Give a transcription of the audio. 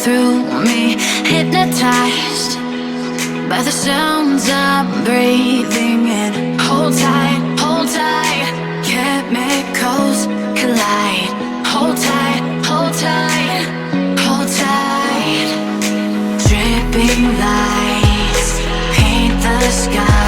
through me, hypnotized by the sounds I'm breathing in. Hold tight, chemicals collide. Hold tight, hold tight, hold tight. Dripping lights paint the sky.